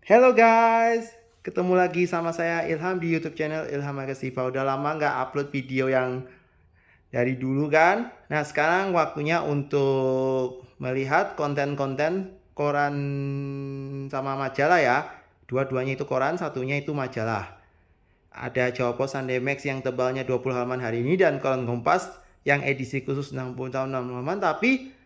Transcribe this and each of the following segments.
Hello guys, ketemu lagi sama saya Ilham di YouTube channel Ilham Agasifa. Udah lama nggak upload video yang dari dulu kan? Nah sekarang waktunya untuk melihat konten-konten koran sama majalah ya. Dua-duanya itu koran, satunya itu majalah. Ada Jawa Pos Sunday Max yang tebalnya 20 halaman hari ini dan koran Kompas yang edisi khusus 60 tahun 60 halaman tapi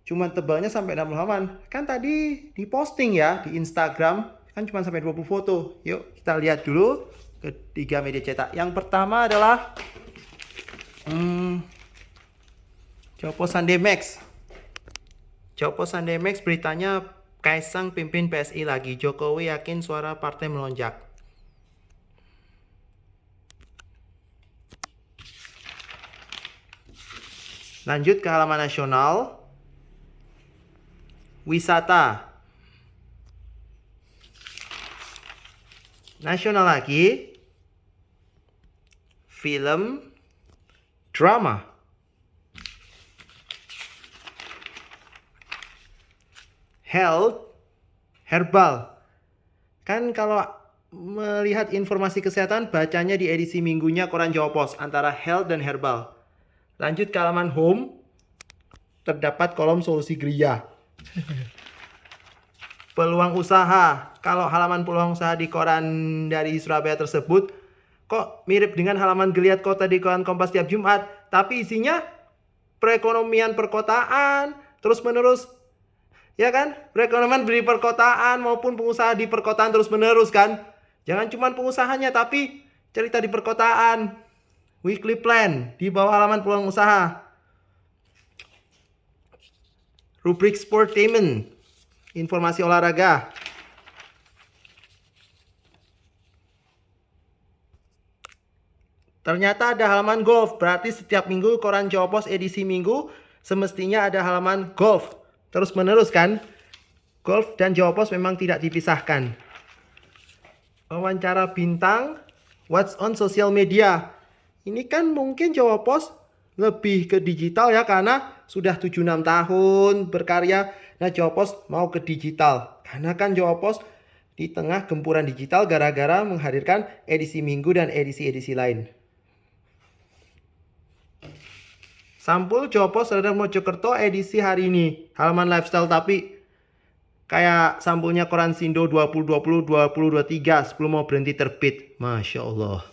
cuma tebalnya sampai 60 halaman. Kan tadi diposting ya di Instagram, kan cuma sampai 20 foto. Yuk kita lihat dulu ketiga media cetak. Yang pertama adalah Jawa Pos Sunday Max. Jawa Pos Sunday Max beritanya Kaisang pimpin PSI lagi. Jokowi yakin suara partai melonjak. Lanjut ke halaman nasional. Wisata. Nasional lagi. Film. Drama. Health. Herbal. Kan kalau melihat informasi kesehatan bacanya di edisi minggunya koran Jawa Pos antara health dan herbal. Lanjut ke halaman home, terdapat kolom solusi geria. Peluang usaha. Kalau halaman peluang usaha di koran dari Surabaya tersebut kok mirip dengan halaman geliat kota di koran Kompas tiap Jumat, tapi isinya perekonomian perkotaan terus menerus. Ya kan? Perekonomian di perkotaan maupun pengusaha di perkotaan terus menerus kan? Jangan cuma pengusahanya tapi cerita di perkotaan. Weekly plan di bawah halaman peluang usaha. Rubrik sportainment, informasi olahraga. Ternyata ada halaman golf, berarti setiap minggu koran Jawa Pos edisi minggu semestinya ada halaman golf. Terus menerus kan? Golf dan Jawa Pos memang tidak dipisahkan. Wawancara bintang, what's on social media. Ini kan mungkin Jawa Pos lebih ke digital ya karena sudah 76 tahun berkarya. Nah Jawa Pos mau ke digital. Karena kan Jawa Pos di tengah gempuran digital gara-gara menghadirkan edisi minggu dan edisi-edisi lain. Sampul Jawa Pos Radar Mojokerto edisi hari ini. Halaman lifestyle tapi kayak sampulnya koran Sindo 2020 2023 sebelum mau berhenti terbit. Masya Allah.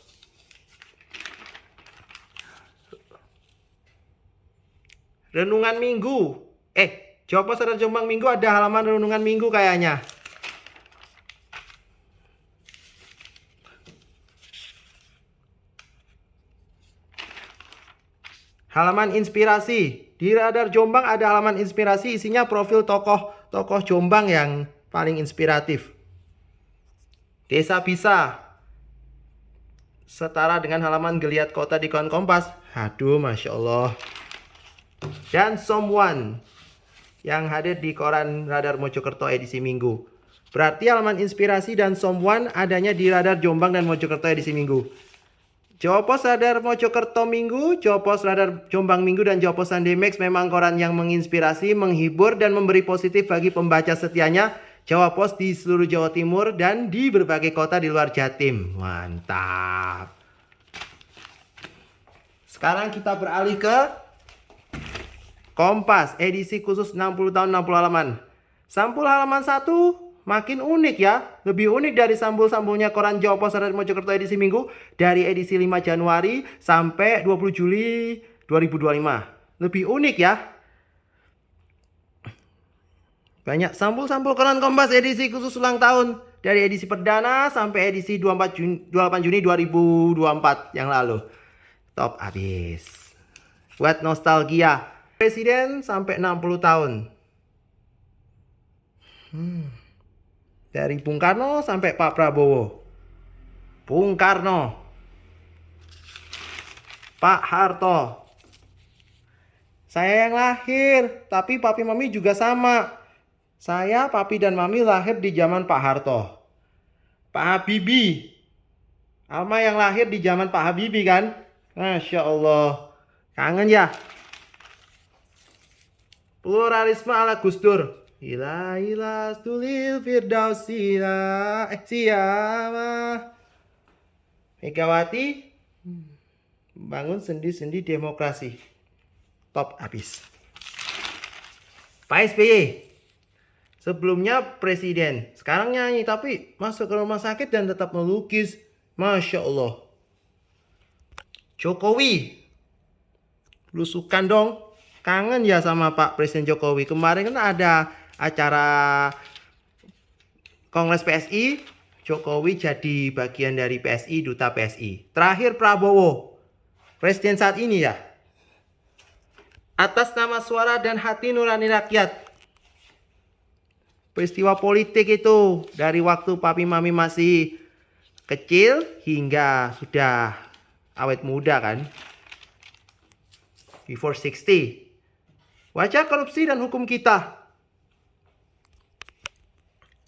Renungan minggu. Jawa Pos Radar Jombang minggu ada halaman renungan minggu kayaknya. Halaman inspirasi. Di Radar Jombang ada halaman inspirasi isinya profil tokoh Jombang yang paling inspiratif. Desa Bisa. Setara dengan halaman geliat kota di koran Kompas. Aduh, Masya Allah. Dan Someone yang hadir di koran Radar Mojokerto edisi minggu. Berarti halaman inspirasi dan Someone adanya di Radar Jombang dan Mojokerto edisi minggu. Jawa Pos Radar Mojokerto Minggu, Jawa Pos Radar Jombang Minggu, dan Jawa Pos Sunday Max memang koran yang menginspirasi, menghibur, dan memberi positif bagi pembaca setianya. Jawa Pos di seluruh Jawa Timur dan di berbagai kota di luar Jatim. Mantap. Sekarang kita beralih ke Kompas, edisi khusus 60 tahun 60 halaman. Sampul halaman 1 makin unik ya. Lebih unik dari sampul-sampulnya koran Jawa Pos Radar Mojokerto edisi minggu. Dari edisi 5 Januari sampai 20 Juli 2025. Lebih unik ya. Banyak sampul-sampul koran Kompas edisi khusus ulang tahun. Dari edisi perdana sampai edisi 28 Juni 2024 yang lalu. Top abis. Buat nostalgia. Presiden sampai 60 tahun. Dari Bung Karno sampai Pak Prabowo. Bung Karno. Pak Harto. Saya yang lahir, tapi papi mami juga sama. Saya, papi dan mami lahir di zaman Pak Harto. Pak Habibie. Alma yang lahir di zaman Pak Habibie kan? Masya Allah. Kangen ya? Pluralisme ala Gus Dur. Ila stulil firdausi siapa Megawati bangun sendi-sendi demokrasi. Top habis. Pak SBY sebelumnya presiden, sekarang nyanyi tapi masuk ke rumah sakit dan tetap melukis. Masya Allah. Jokowi, lusukan dong. Kangen ya sama Pak Presiden Jokowi. Kemarin kan ada acara Kongres PSI. Jokowi jadi bagian dari PSI, duta PSI. Terakhir Prabowo, presiden saat ini ya. Atas nama suara dan hati nurani rakyat. Peristiwa politik itu dari waktu papi mami masih kecil hingga sudah awet muda kan. Before 60. Wajah korupsi dan hukum kita.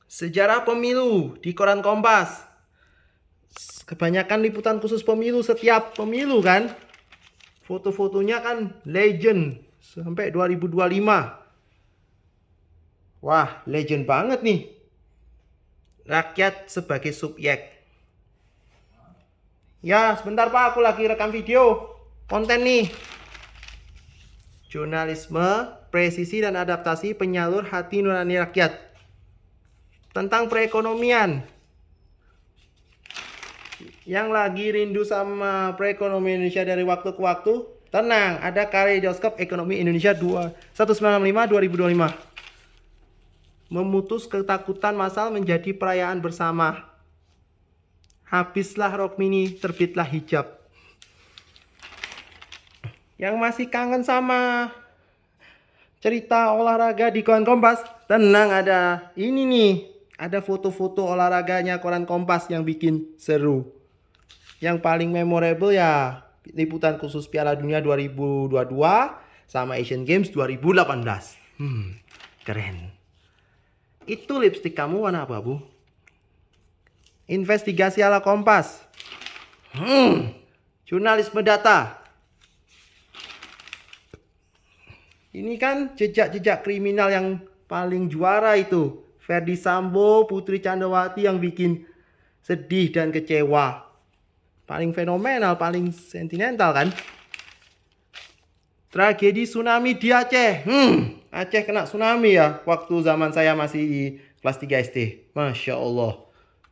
Sejarah pemilu di koran Kompas. Kebanyakan liputan khusus pemilu setiap pemilu kan. Foto-fotonya kan legend sampai 2025. Wah, legend banget nih. Rakyat sebagai subjek. Ya, sebentar Pak, aku lagi rekam video. Konten nih. Jurnalisme, presisi dan adaptasi penyalur hati nurani rakyat. Tentang perekonomian. Yang lagi rindu sama perekonomian Indonesia dari waktu ke waktu, tenang, ada Kaleidoskop Ekonomi Indonesia 195-2025. Memutus ketakutan massal menjadi perayaan bersama. Habislah rok mini, terbitlah hijab. Yang masih kangen sama cerita olahraga di koran Kompas, tenang, ada ini nih. Ada foto-foto olahraganya koran Kompas yang bikin seru. Yang paling memorable ya liputan khusus Piala Dunia 2022 sama Asian Games 2018. Keren. Itu lipstik kamu warna abu-abu. Investigasi ala Kompas. Jurnalisme data. Ini kan jejak-jejak kriminal yang paling juara itu. Ferdi Sambo, Putri Candrawati yang bikin sedih dan kecewa. Paling fenomenal, paling sentimental kan. Tragedi tsunami di Aceh. Aceh kena tsunami ya waktu zaman saya masih di kelas 3 SD. Masya Allah.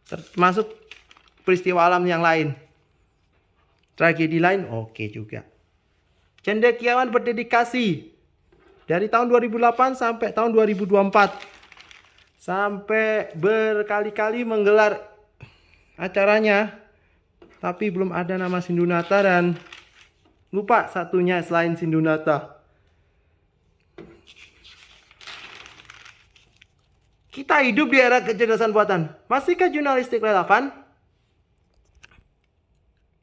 Termasuk peristiwa alam yang lain. Tragedi lain oke juga. Cendekiawan berdedikasi. Dari tahun 2008 sampai tahun 2024. Sampai berkali-kali menggelar acaranya. Tapi belum ada nama Sindunata dan lupa satunya selain Sindunata. Kita hidup di era kecerdasan buatan. Masihkah jurnalistik relevan?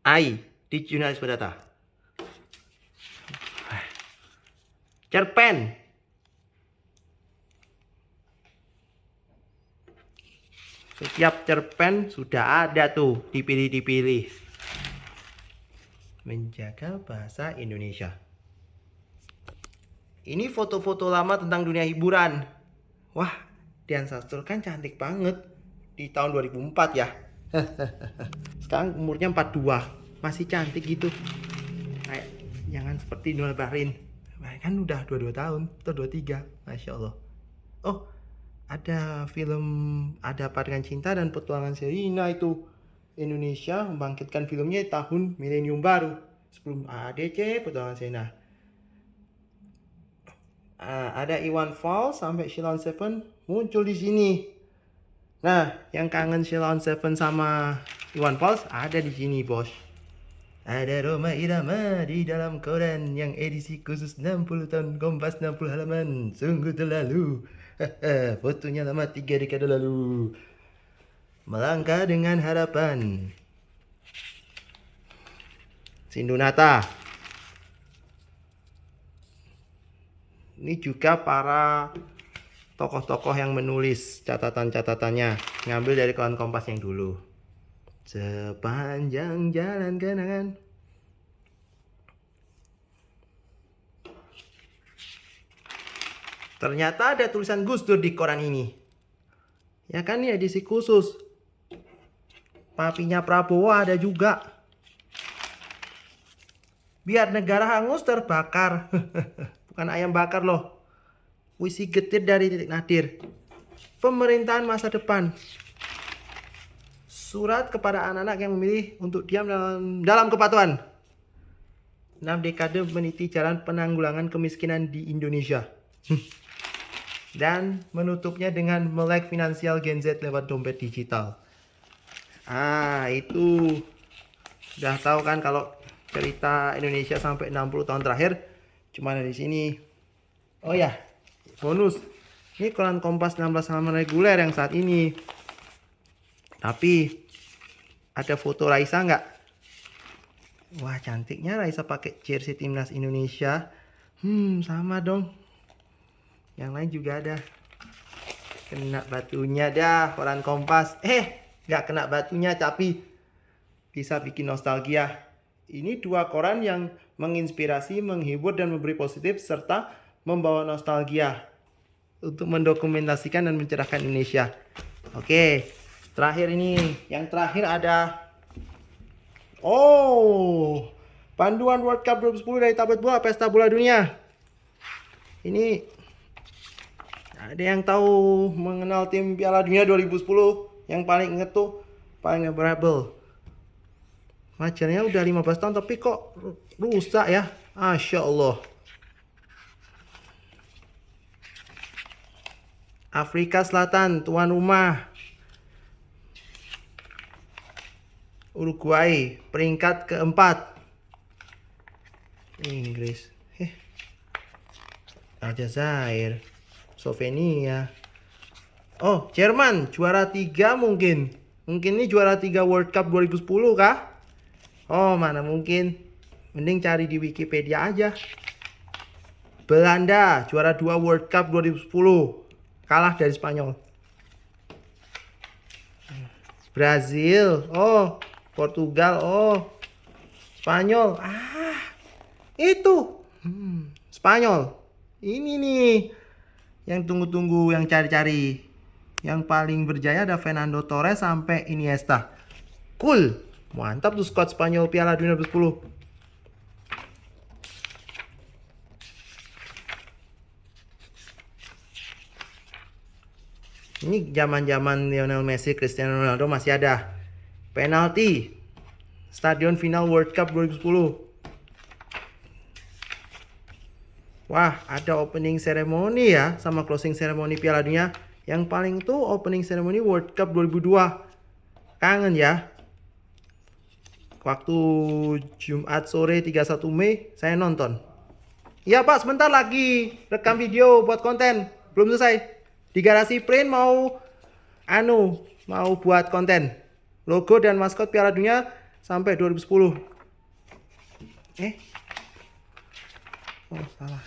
AI di jurnalisme data. Cerpen. Setiap cerpen sudah ada tuh, dipilih-dipilih. Menjaga bahasa Indonesia. Ini foto-foto lama tentang dunia hiburan. Wah, Dian Sastro kan cantik banget. Di tahun 2004 ya. Sekarang umurnya 42. Masih cantik gitu. Kayak jangan seperti Nurul Bahrin. Kan udah 22 tahun atau 23. Masya Allah. Oh, ada film Ada Dengan Cinta dan Petualangan Sherina itu. Indonesia membangkitkan filmnya tahun milenium baru. Sebelum ADC, Petualangan Sherina. Ada Iwan Fals sampai Sheila on 7 muncul di sini. Nah, yang kangen Sheila on 7 sama Iwan Fals ada di sini, bos. Ada Roma Irama di dalam koran yang edisi khusus 60 tahun Kompas 60 halaman. Sungguh terlalu. Fotonya lama 3 dekade lalu. Melangkah dengan harapan. Sindunata. Ini juga para tokoh-tokoh yang menulis catatan-catatannya. Ngambil dari koran Kompas yang dulu. Sepanjang jalan kenangan. Ternyata ada tulisan Gus Dur di koran ini. Ya kan, ini edisi khusus. Papinya Prabowo ada juga. Biar negara hangus terbakar. Bukan ayam bakar loh. Puisi getir dari Titik Nadir. Pemerintahan masa depan. Surat kepada anak-anak yang memilih untuk diam dalam kepatuhan. 6 dekade meniti jalan penanggulangan kemiskinan di Indonesia. Dan menutupnya dengan melek finansial Gen Z lewat dompet digital. Itu udah tahu kan kalau cerita Indonesia sampai 60 tahun terakhir cuma dari sini. Oh ya, bonus. Ini koran Kompas 16 halaman reguler yang saat ini. Tapi ada foto Raisa nggak? Wah, cantiknya Raisa pakai jersey timnas Indonesia. Sama dong. Yang lain juga ada. Kena batunya dah koran Kompas. Nggak kena batunya tapi bisa bikin nostalgia. Ini dua koran yang menginspirasi, menghibur, dan memberi positif serta membawa nostalgia untuk mendokumentasikan dan mencerahkan Indonesia. Oke, terakhir ini. Yang terakhir ada panduan World Cup 2010 dari tablet bola Pesta Bola Dunia. Ini ada yang tahu mengenal tim Piala Dunia 2010 yang paling inget tuh, paling memorable. Majalahnya udah 15 tahun tapi kok rusak ya. Masya Allah. Afrika Selatan tuan rumah. Uruguay peringkat keempat. Inggris. Aljazair. Slovenia. Jerman juara 3 mungkin. Mungkin ini juara 3 World Cup 2010 kah? Mana mungkin. Mending cari di Wikipedia aja. Belanda juara 2 World Cup 2010. Kalah dari Spanyol. Brazil. Portugal. Spanyol. Itu. Spanyol. Ini nih yang tunggu-tunggu, yang cari-cari. Yang paling berjaya ada Fernando Torres sampai Iniesta. Cool. Mantap tuh squad Spanyol Piala Dunia 2010. Ini zaman-zaman Lionel Messi, Cristiano Ronaldo masih ada. Penalti. Stadion final World Cup 2010. Wah, ada opening ceremony ya sama closing ceremony Piala Dunia. Yang paling tuh opening ceremony World Cup 2002. Kangen ya. Waktu Jumat sore 31 Mei saya nonton. Iya Pak, sebentar lagi rekam video buat konten. Belum selesai. Di garasi print mau buat konten. Logo dan maskot Piala Dunia sampai 2010. Salah.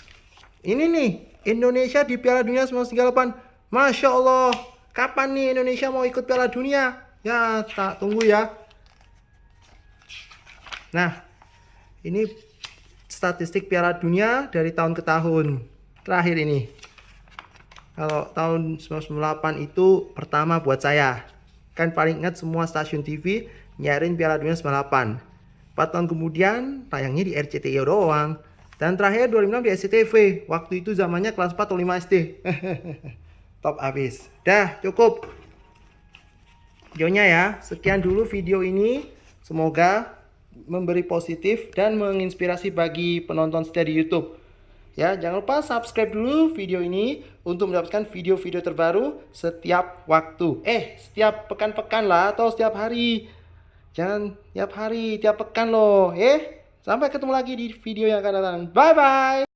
Ini nih, Indonesia di Piala Dunia 1938. Masya Allah. Kapan nih Indonesia mau ikut Piala Dunia? Ya, tak tunggu ya. Nah, ini statistik Piala Dunia dari tahun ke tahun. Terakhir ini. Kalau tahun 1998 itu pertama buat saya. Kan paling ingat semua stasiun TV nyarin Piala Dunia 98. 4 tahun kemudian tayangnya di RCTI doang. Dan terakhir 2006 di SCTV. Waktu itu zamannya kelas 4 atau 5 SD. Top abis. Dah, cukup videonya ya. Sekian dulu video ini. Semoga memberi positif dan menginspirasi bagi penonton setia di YouTube. Ya, jangan lupa subscribe dulu video ini untuk mendapatkan video-video terbaru setiap waktu. Setiap pekan-pekan lah atau setiap hari. Jangan tiap hari, tiap pekan loh. Sampai ketemu lagi di video yang akan datang. Bye bye.